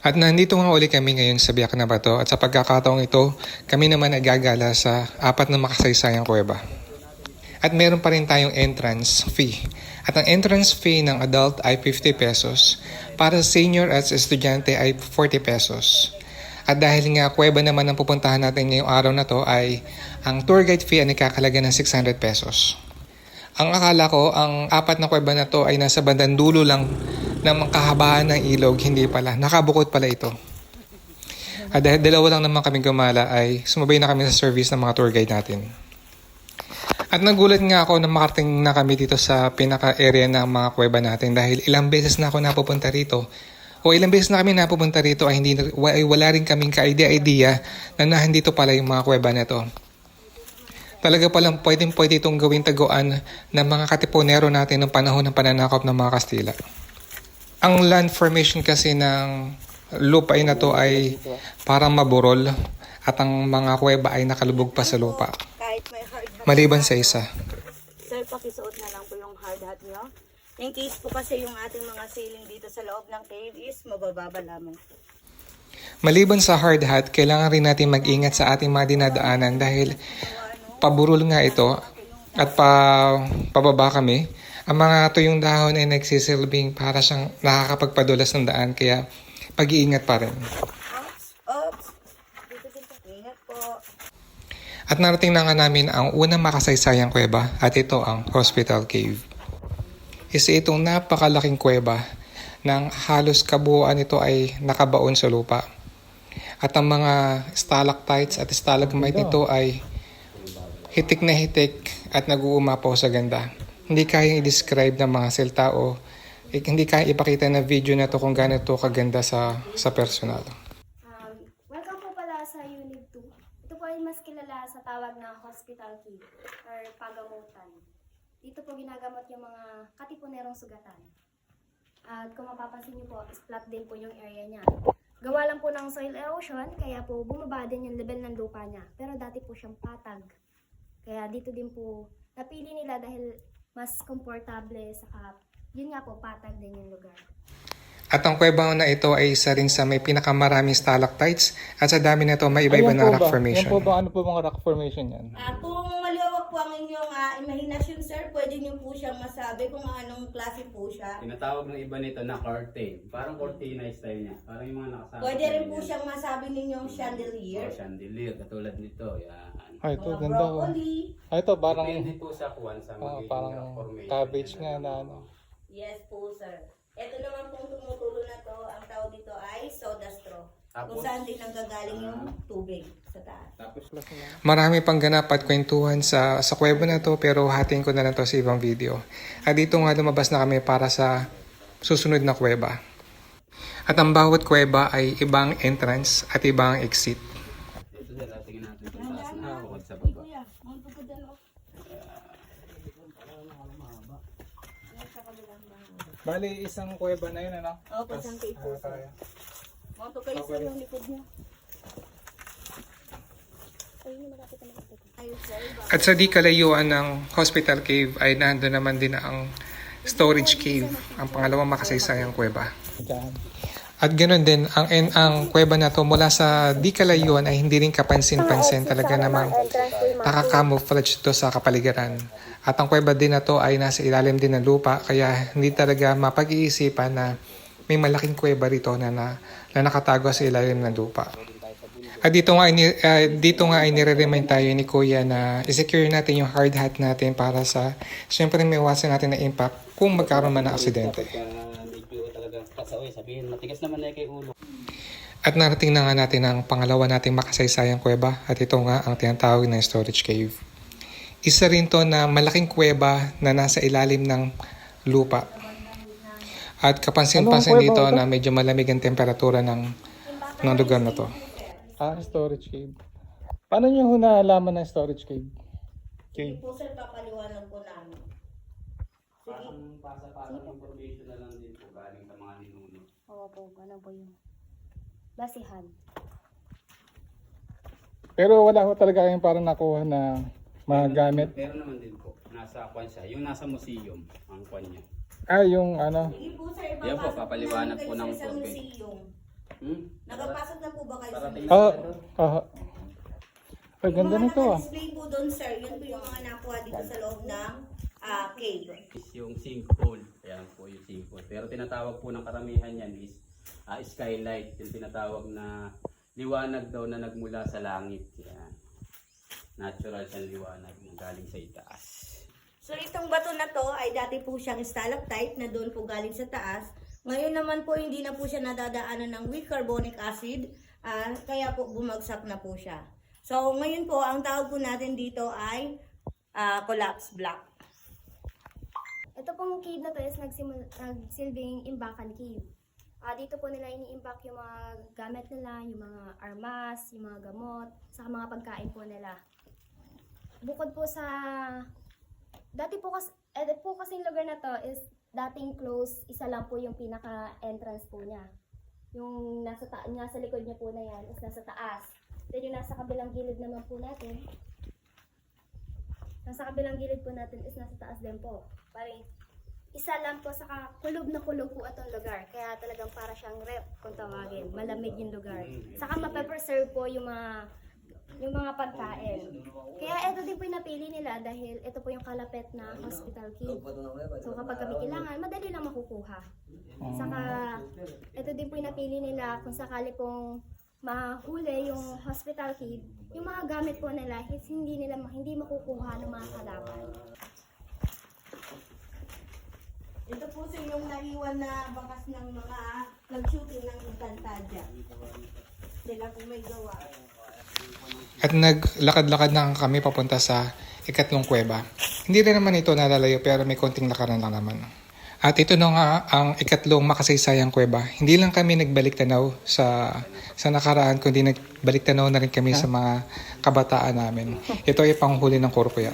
At nandito nga uli kami ngayon sa Biak na Bato at sa pagkakataong ito, kami naman ay gagala sa apat na makasaysayang kuweba. At meron pa rin tayong entrance fee. At ang entrance fee ng adult ay 50 pesos, para sa senior at sa estudyante ay 40 pesos. At dahil nga kuweba naman ang pupuntahan natin ngayong araw na to ay ang tour guide fee ay nakakalaga ng 600 pesos. Ang akala ko, ang apat na kuweba na to ay nasa bandang dulo lang ng kahabaan ng ilog, hindi pala. Nakabukod pala ito. At dahil dalawa lang naman kami gumala ay sumabay na kami sa service ng mga tour guide natin. At nagulat nga ako na makarating na kami dito sa pinaka-area ng mga kuweba natin dahil ilang beses na ako napupunta rito. O ilang beses na kami napupunta rito ay wala rin kaming ka-idea na nandito pala yung mga kuweba na to. Talaga palang pwede itong gawing taguan ng mga katipunero natin ng panahon ng pananakop ng mga Kastila. Ang land formation kasi ng lupain na to ay parang maburol at ang mga kuweba ay nakalubog pa sa lupa. Kahit may hard hat. Maliban sa isa. Sir, pakisuot na lang po yung hard hat nyo. In case po kasi yung ating mga ceiling dito sa loob ng cave is mabababa lamang. Maliban sa hard hat, kailangan rin natin mag-ingat sa ating mga dinadaanan dahil paburol nga ito at pababa kami. Ang mga tuyong dahon ay nagsisilbing para siyang nakakapagpadulas ng daan kaya pag-iingat pa rin. Oops! Dito din po. Ingat po. At narating na nga namin ang unang makasaysayang kuweba at ito ang Hospital Cave. Isa itong napakalaking kuweba nang halos kabuuan nito ay nakabaon sa lupa. At ang mga stalactites at stalagmite nito ay hitik na hitik at nag-uumapaw sa ganda. Hindi kayang i-describe ng mga salita o hindi kayang ipakita na video na to kung gaano to kaganda sa personal. Welcome po pala sa Unit 2. Ito po ay mas kilala sa tawag na hospital key or pagamutan. Dito po ginagamot yung mga katipunerong sugatan. At kung mapapansin niyo po, flat din po yung area niya. Gawa lang po ng soil erosion, kaya po bumaba din yung level ng lupa niya. Pero dati po siyang patag. Kaya dito din po napili nila dahil mas komportable saka yun nga po patag din yung lugar. At ang kuweba na ito ay isa rin sa may pinakamaraming stalactites at sa dami na ito may iba-iba na rock formation. Yan po ba? Ano po mga rock formation yan? Kung maliwag po ang inyong imahinasyon, sir, pwede niyo po siyang masabi kung anong klase po siya. Tinatawag ng iba nito na curtain. Parang cortina style niya. Parang yung mga nakasama. Pwede rin po siyang masabi ninyong chandelier. Chandelier, katulad nito. Yan. Ito Mga ganda oh. broccoli. Ito parang Depende po sa kuwan sa magiging parang rock formation. cabbage nga na ano. Yes po, sir. Ito naman pong tumutulo na to, ang tawag dito ay soda straw. Kung Tapos, saan din nanggagaling yung tubig sa taas. Tapos Marami pang ganap at kwentuhan sa kuweba na to pero hatiin ko na lang to sa ibang video. At dito nga lumabas na kami para sa susunod na kuweba. At ang bawat kuweba ay ibang entrance at ibang exit. ito sila, tingnan natin kung taas na bukod sa baba. Bali isang kuweba na yun ano? Opo, isang cave po, sir. Monto kayo sa yung likod niya. Ayun, sir. At sa di kalayuan ng Hospital Cave ay nando naman din ang Storage Cave, ang pangalawang makasaysayang kuweba. Diyan. At ganoon din, ang kuweba na to mula sa di kalayuan ay hindi rin kapansin-pansin, talaga namang nakakamouflage ito sa kapaligiran. At ang kuweba din na to ay nasa ilalim din ng lupa, kaya hindi talaga mapag-iisipan na may malaking kuweba rito na nakatago sa ilalim ng lupa. At dito nga ay nire-remind tayo ni Kuya na i-secure natin yung hard hat natin para sa, syempre may iwasan natin na impact kung magkaroon man ng aksidente. Medyo talaga kasaoy, sabihin matigas naman na kay ulo. At narating na nga natin ang pangalawa nating makasaysayang kuweba at ito nga ang tinatawag na storage cave. Isa rin to na malaking kuweba na nasa ilalim ng lupa. At kapansin-pansin dito na medyo malamig ang temperatura ng lugar na to. Storage cave. Paano nyo ho nalaman ng storage cave? Sige po, sir, papaliwanag po namin. Parang pasa-pasang information na lang din po galing sa mga ninuno. Oo po, ano po yung basihan. Pero wala ho talaga kayong parang nakuha na mga gamit. Pero naman din po, nasa kwan siya. Yung nasa museum, ang kwan niya. Yung ano. Sige po, sir, Yan po, papaliwanag po ng sa tour guide. museum. Nakapasok na po ba kayo sa Parating Ah, na doon. Ay, ganda nito ah. display po doon, sir, yun po yung mga nakuha dito sa loob ng cave. Is yung sinkhole. Ayan po yung sinkhole. Pero tinatawag po ng karamihan yan is skylight. Yung tinatawag na liwanag daw na nagmula sa langit. Yan. Natural siyang liwanag na galing sa itaas. So itong bato na to ay dati po siyang stalactite na doon po galing sa taas. Ngayon naman po hindi na po siya nadadaanan ng weak carbonic acid, kaya po bumagsak na po siya. So ngayon po ang tawag po natin dito ay collapse block. Ito pong cave na to is nagsilbing imbakan cave. Dito po nila ini-impact yung mga gamit nila, yung mga armas, yung mga gamot, saka mga pagkain po nila. Bukod po sa dati po kasing lugar na to is dating close, isa lang po yung pinaka-entrance po niya. Yung nasa likod niya po na yan is nasa taas. Then yung nasa kabilang gilid naman po natin, is nasa taas din po. Parang isa lang po, saka kulog na kulog po itong lugar. Kaya talagang para siyang rep kung tawagin. Malamig yung lugar. Saka mape-preserve po yung mga pagkain. Kaya ito din po yung napili nila dahil ito po yung kalapit na hospital cave. So kapag kami kailangan, madali lang makukuha. Saka ito din po yung napili nila kung sakali pong mahuli yung hospital cave, yung mga gamit po nila hindi makukuha ng mga kalaban. Ito po sa yung naiwan na bakas ng mga nag-shooting ng Encantadia. Sila po may gawa. At naglakad-lakad na kami papunta sa ikatlong kuweba. Hindi rin naman ito nalalayo pero may konting lakaran lang naman. At ito na nga ang ikatlong makasaysayang kuweba. Hindi lang kami nagbalik tanaw sa nakaraan, kundi nagbalik tanaw na rin kami sa mga kabataan namin. Ito ay panghuli ng kurkuya.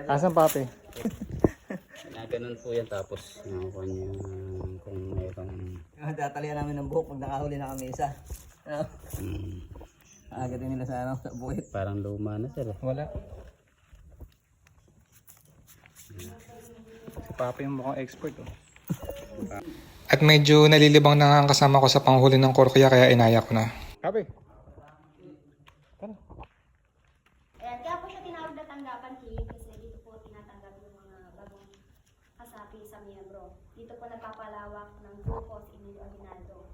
Asan papi? Ganun po yan tapos nakuha niya kung mayroong Tatalian namin ng buhok pag nakahuli na kami isa. Ano? Agatin nila sa sa buhit. parang luma na sila. Wala. Si papi yung mukhang expert oh. At medyo nalilibang na nga ang kasama ko sa panghuli ng kurkuya kaya inaya ko na. Papi. Ayan, kaya po siya tinawag na tanggapan cave kasi dito po tinatanggap yung mga bagong kasapi sa miyembro. Dito po nagpapalawak ng grupo si Emilio Aguinaldo.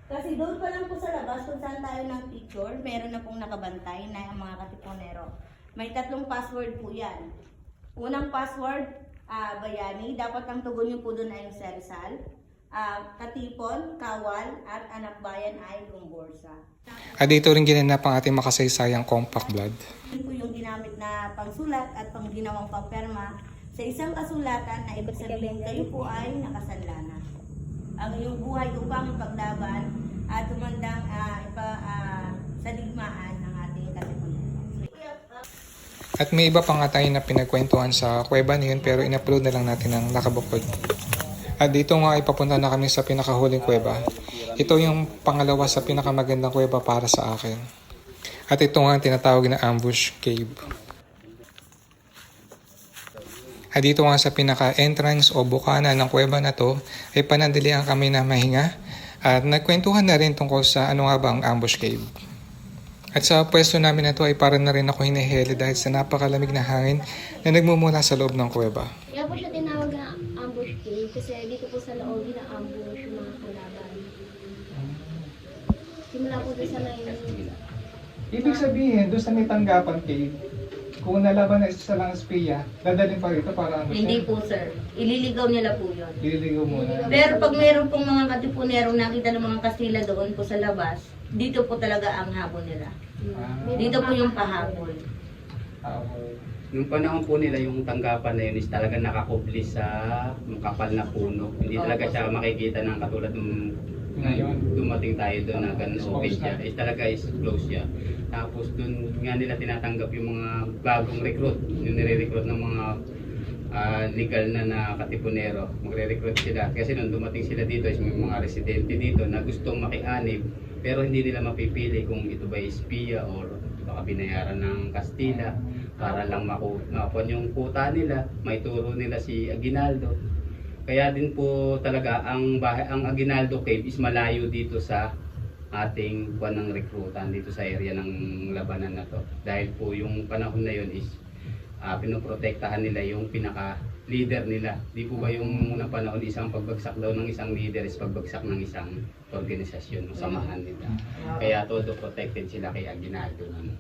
Kasi doon pa lang po sa labas, kung saan tayo ng picture, meron na pong nakabantay na ang mga katipunero. May 3 password po yan. Unang password, bayani. Dapat ang tugon nyo po doon ay yung Serizal. Katipon, Kawal, at anak bayan ay Gumborsa. At dito rin ginanap ang ating makasaysayang compact blood. Yun po yung ginamit na pangsulat at pangginawang pamperma sa isang kasulatan na ibig sabihin kayo po ay nakasanlana. Ang iyong buhay upang ipaglaban at tumandang sa digmaan ng ating katipunero. At may iba pa nga tayo na pinagkwentuhan sa kuweba na yun pero in-upload na lang natin ng nakabukod. At dito nga ipapunta na kami sa pinakahuling kuweba. Ito yung pangalawa sa pinakamagandang kuweba para sa akin. At ito nga ang tinatawag na ambush cave. At dito nga sa pinaka-entrance o bukana ng kuweba na to ay panandalian kami na mahinga at nagkwentuhan na rin tungkol sa ano nga ba ang ambush cave. At sa pwesto namin na to ay parang na rin ako hinihili dahil sa napakalamig na hangin na nagmumula sa loob ng kuweba. Kaya po siya tinawag na ambush cave kasi dito po sa loob na-ambush yung mga kalaban. Simula po doon sa Ibig sabihin, doon sa may tanggapan cave, kung nalaban na isa lang espiya, dadalhin pa rito para ano Hindi po sir, ililigaw nila po yun. Ililigaw muna. Pero pag meron pong mga katipunero nakita ng mga Kastila doon po sa labas, dito po talaga ang habol nila. Dito po yung pahabol. Yung panahon po nila yung tanggapan na yun is talaga nakakubli sa kapal na puno. Hindi talaga siya makikita ng katulad ng Ngayon. dumating tayo doon na ganun open siya. Is talaga is close siya. Tapos doon nga nila tinatanggap yung mga bagong recruit. Yung nire-recruit ng mga legal na katipunero. Magre-recruit sila. Kasi nung dumating sila dito is may mga residente dito na gustong makianib. Pero hindi nila mapipili kung ito ba espiya or baka binayaran ng Kastila para lang makuha yung kuta nila, may turo nila si Aguinaldo. Kaya din po talaga ang Aguinaldo Cave is malayo dito sa ating buwan ng rekrutan dito sa area ng labanan na to. Dahil po yung panahon na yun is pinoprotektahan nila yung pinaka-leader nila. Di po ba yung unang panahon isang pagbagsak daw ng isang leader is pagbagsak ng isang organisasyon o samahan nila. Kaya todo protected sila kay Aguinaldo nun.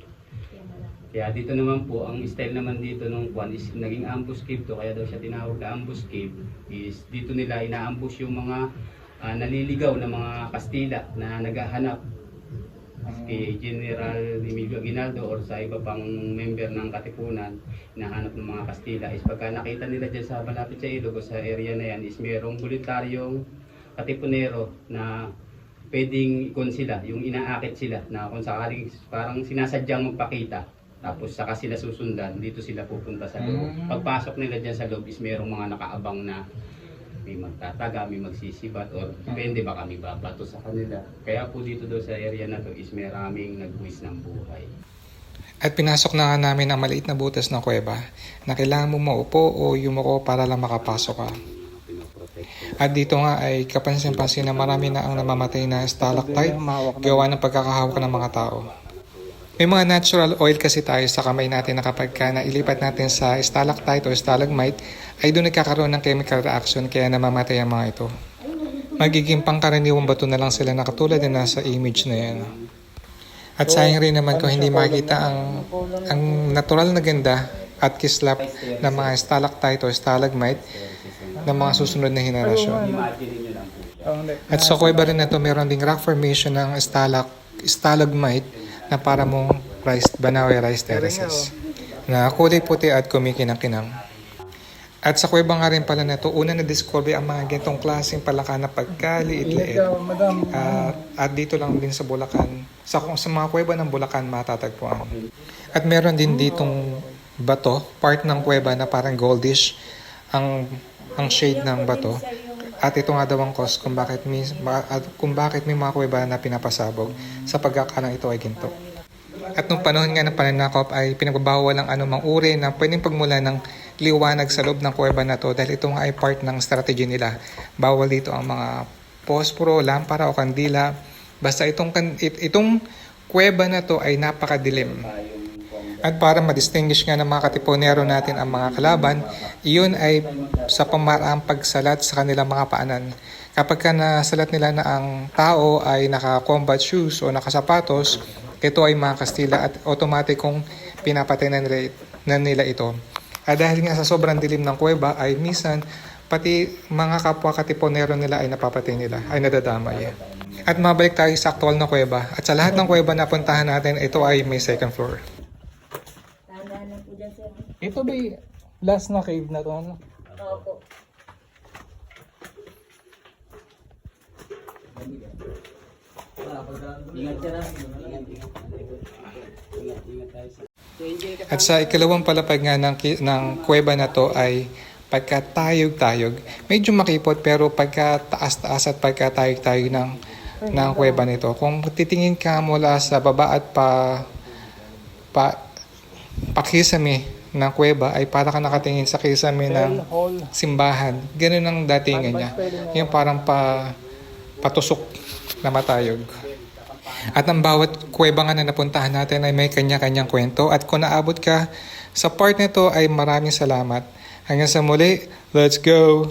Kaya dito naman po, ang style naman dito nung kwan is naging ambush cave to, kaya daw siya tinawag na ambush cave, is dito nila ina-ambush yung mga naliligaw na mga Kastila na naghahanap kay General Emilio Aguinaldo or sa iba pang member ng Katipunan, hinahanap ng mga Kastila is pagka nakita nila dyan sa malapit sa ilog o sa area na yan is merong voluntaryong Katipunero na pwedeng ikon sila, yung inaakit sila na kung sakaling parang sinasadyang magpakita. Tapos saka sila susundan, dito sila pupunta sa loob. Pagpasok nila dyan sa loob is merong mga nakaabang na may magtataga, may magsisibat, or depende baka may babato sa kanila. Kaya po dito daw sa area na to is maraming nagbuwis ng buhay. At pinasok na nga namin ang maliit na butas ng kuweba na kailangan mo maupo o yumuko para lang makapasok ka. At dito nga ay kapansin-pansin na marami na ang namamatay na stalactite gawa ng pagkakahawak ng mga tao. May mga natural oil kasi tayo sa kamay natin na kapag nailipat natin sa stalactite o stalagmite ay doon nagkakaroon ng chemical reaction kaya namamatay ang mga ito. Magiging pangkaraniwang bato na lang sila na katulad na nasa image na yan. At sayang rin naman kung hindi makita ang natural na ganda at kislap ng mga stalactite o stalagmite ng mga susunod na henerasyon. At sa kuweba rin na ito, meron ding rock formation ng stalagmite na para mong Banawe rice terraces na kulay puti at kumikinang-kinang. At sa kuweba nga rin pala na ito, una na-discover ang mga ganitong klaseng palaka na pagkaliit-liit. At dito lang din sa Bulacan, sa mga kuweba ng Bulacan matatagpuan. At meron din ditong bato, part ng kuweba na parang goldish ang shade ng bato. At ito nga daw ang cause kung bakit may mga kuweba na pinapasabog sa pagkakalang ito ay ginto. At nung panahon nga ng pananakop ay pinagbabawal ang anumang uri na pwedeng pagmula ng liwanag sa loob ng kuweba na to dahil ito nga ay part ng strategy nila. Bawal dito ang mga posporo, lampara o kandila. Basta itong kuweba na to ay napakadilim. At para ma-distinguish nga ng mga Katipunero natin ang mga kalaban, iyon ay sa pamaraang pagsalat sa kanilang mga paanan. Kapag ka nasalat nila na ang tao ay naka-combat shoes o nakasapatos, ito ay mga Kastila at automatic kong pinapatay na nila ito. At dahil nga sa sobrang dilim ng kuweba ay minsan pati mga kapwa Katipunero nila ay napapatay nila, ay nadadamay. At mabalik tayo sa aktual na kuweba. At sa lahat ng kuweba na puntahan natin, ito ay may second floor. Ito ba yung last na cave na to? Ano? Opo. At sa ikalawang palapag nga ng kuweba na to ay pagkatayog-tayog. Medyo makipot pero pagkataas-taas at pagkatayog-tayog ng kuweba nito. Kung titingin ka mula sa baba at pakisame ng kuweba ay para ka nakatingin sa kisame ng simbahan. Ganun ang datingan niya. Yung parang patusok na matayog. At ang bawat kuweba nga na napuntahan natin ay may kanya-kanyang kwento. At kung naabot ka sa part nito ay maraming salamat. Hanggang sa muli, let's go!